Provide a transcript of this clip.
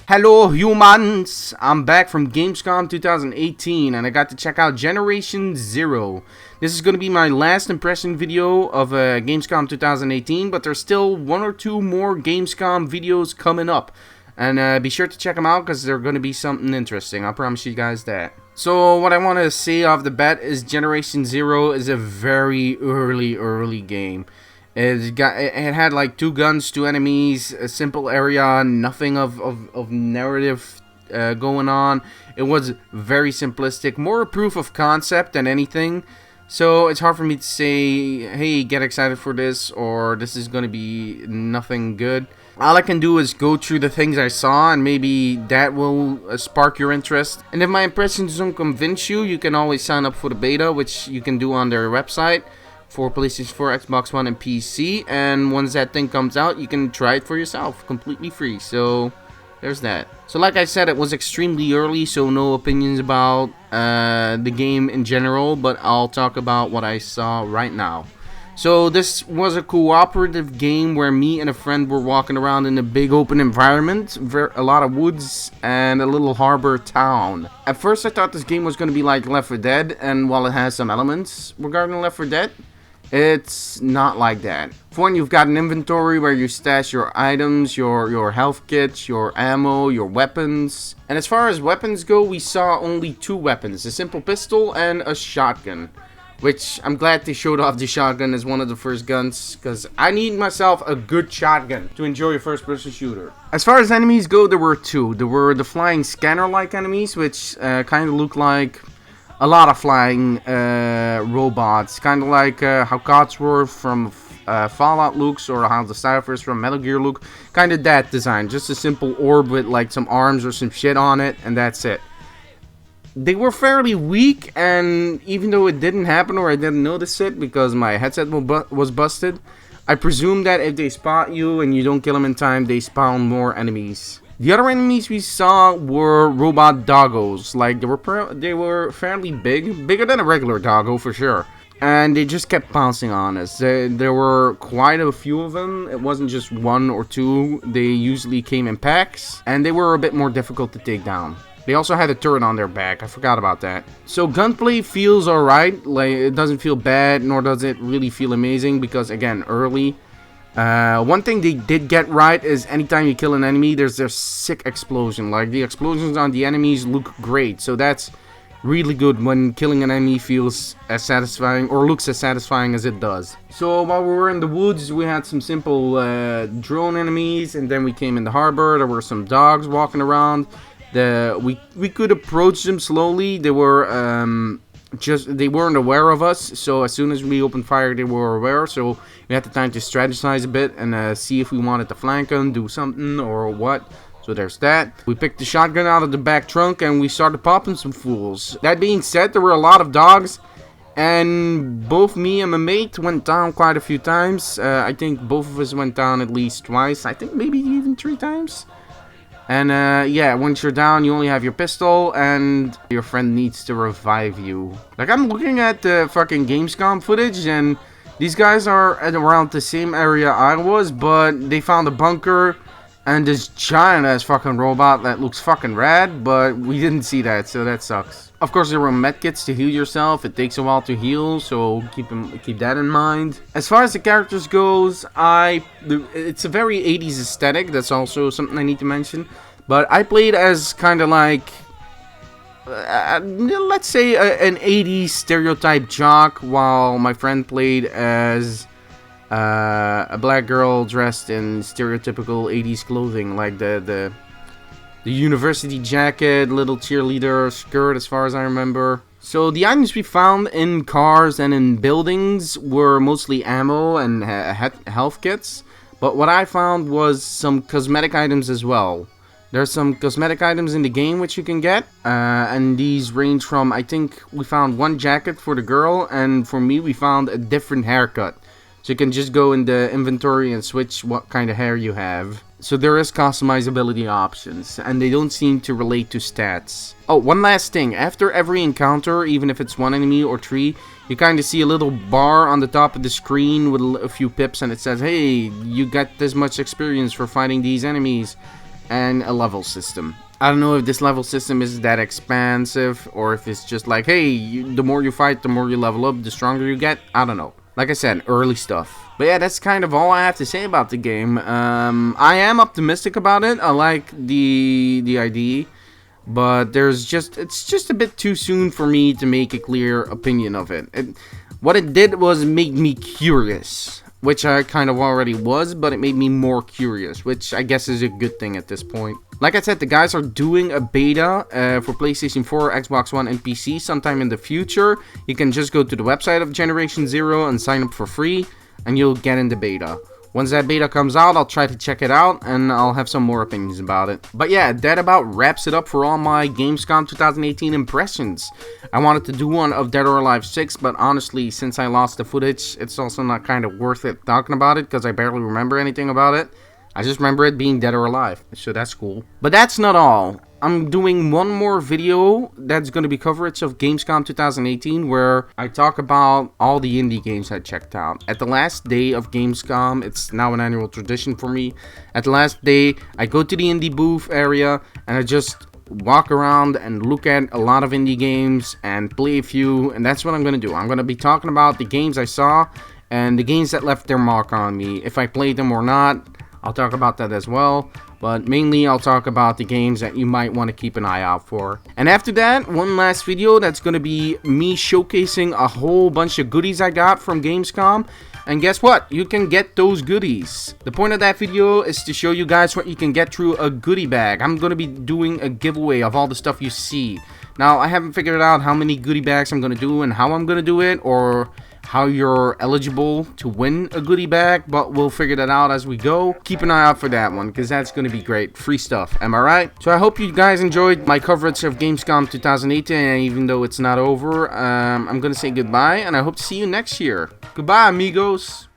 Hello humans! I'm back from Gamescom 2018 and I got to check out Generation Zero. This is going to be my last impression video of Gamescom 2018, but there's still one or two more Gamescom videos coming up. And be sure to check them out because they're going to be something interesting, I promise you guys that. So what I want to say off the bat is Generation Zero is a very early game. It had like 2 guns, 2 enemies, a simple area, nothing of narrative going on. It was very simplistic, more a proof of concept than anything. So it's hard for me to say, hey, get excited for this, or this is going to be nothing good. All I can do is go through the things I saw, and maybe that will spark your interest. And if my impressions don't convince you, you can always sign up for the beta, which you can do on their website. For PlayStation 4, Xbox One, and PC, and once that thing comes out, you can try it for yourself, completely free. So there's that. So like I said, it was extremely early, so no opinions about the game in general, but I'll talk about what I saw right now. So this was a cooperative game where me and a friend were walking around in a big open environment, a lot of woods and a little harbor town. At first I thought this game was going to be like Left 4 Dead, and while it has some elements regarding Left 4 Dead, it's not like that. For one, you've got an inventory where you stash your items, your health kits, your ammo, your weapons. And as far as weapons go, we saw only 2 weapons, a simple pistol and a shotgun. Which, I'm glad they showed off the shotgun as one of the first guns, because I need myself a good shotgun to enjoy a first-person shooter. As far as enemies go, there were 2. There were the flying scanner-like enemies, which kind of look like a lot of flying robots, kind of like how Codsworth from Fallout looks, or how the Cyphers from Metal Gear look. Kind of that design, just a simple orb with like some arms or some shit on it, and that's it. They were fairly weak, and even though it didn't happen or I didn't notice it because my headset was busted, I presume that if they spot you and you don't kill them in time, they spawn more enemies. The other enemies we saw were robot doggos. Like, they were fairly big, bigger than a regular doggo for sure. And they just kept pouncing on us. There were quite a few of them. It wasn't just 1 or 2. They usually came in packs, and they were a bit more difficult to take down. They also had a turret on their back. I forgot about that. So gunplay feels alright. Like, it doesn't feel bad, nor does it really feel amazing because, again, early. One thing they did get right is anytime you kill an enemy, there's a sick explosion. Like, the explosions on the enemies look great. So that's really good when killing an enemy feels as satisfying, or looks as satisfying as it does. So while we were in the woods, we had some simple drone enemies, and then we came in the harbor. There were some dogs walking around. We could approach them slowly. They were they weren't aware of us, so as soon as we opened fire, they were aware. So we had the time to strategize a bit and see if we wanted to flank them, do something, or what. So there's that. We picked the shotgun out of the back trunk and we started popping some fools. That being said, there were a lot of dogs, and both me and my mate went down quite a few times. I think both of us went down at least twice. I think maybe even 3 times. And yeah, once you're down, you only have your pistol, and your friend needs to revive you. Like, I'm looking at the fucking Gamescom footage, and these guys are at around the same area I was, but they found a bunker and this giant-ass fucking robot that looks fucking rad, but we didn't see that, so that sucks. Of course, there were medkits to heal yourself. It takes a while to heal, so keep that in mind. As far as the characters goes, it's a very 80s aesthetic. That's also something I need to mention. But I played as kind of like, let's say, an 80s stereotype jock, while my friend played as a black girl dressed in stereotypical 80s clothing, like the university jacket, little cheerleader skirt, as far as I remember. So the items we found in cars and in buildings were mostly ammo and health kits, but what I found was some cosmetic items as well. There's some cosmetic items in the game which you can get, and these range from, I think we found 1 jacket for the girl, and for me we found a different haircut. So you can just go in the inventory and switch what kind of hair you have. So there is customizability options, and they don't seem to relate to stats. Oh, one last thing. After every encounter, even if it's 1 enemy or 3, you kind of see a little bar on the top of the screen with a few pips, and it says, hey, you got this much experience for fighting these enemies. and a level system. I don't know if this level system is that expansive or if it's just like, hey, the more you fight, the more you level up, the stronger you get. I don't know. Like I said, early stuff. But yeah, that's kind of all I have to say about the game. I am optimistic about it. I like the idea, but it's just a bit too soon for me to make a clear opinion of it. What it did was make me curious, which I kind of already was, but it made me more curious, which I guess is a good thing at this point. Like I said, the guys are doing a beta for PlayStation 4, Xbox One, and PC sometime in the future. You can just go to the website of Generation Zero and sign up for free, and you'll get in the beta. Once that beta comes out, I'll try to check it out, and I'll have some more opinions about it. But yeah, that about wraps it up for all my Gamescom 2018 impressions. I wanted to do one of Dead or Alive 6, but honestly, since I lost the footage, it's also not kind of worth it talking about it, because I barely remember anything about it. I just remember it being Dead or Alive, so that's cool. But that's not all. I'm doing one more video that's going to be coverage of Gamescom 2018 where I talk about all the indie games I checked out. At the last day of Gamescom, it's now an annual tradition for me. At the last day, I go to the indie booth area and I just walk around and look at a lot of indie games and play a few, and that's what I'm going to do. I'm going to be talking about the games I saw and the games that left their mark on me. If I played them or not, I'll talk about that as well, but mainly I'll talk about the games that you might want to keep an eye out for. And after that, one last video that's going to be me showcasing a whole bunch of goodies I got from Gamescom. And guess what? You can get those goodies. The point of that video is to show you guys what you can get through a goodie bag. I'm going to be doing a giveaway of all the stuff you see. Now, I haven't figured out how many goodie bags I'm going to do and how I'm going to do it, or how you're eligible to win a goodie bag, but we'll figure that out as we go. Keep an eye out for that one, because that's going to be great. Free stuff, am I right? So I hope you guys enjoyed my coverage of Gamescom 2018, and even though it's not over, I'm going to say goodbye, and I hope to see you next year. Goodbye, amigos!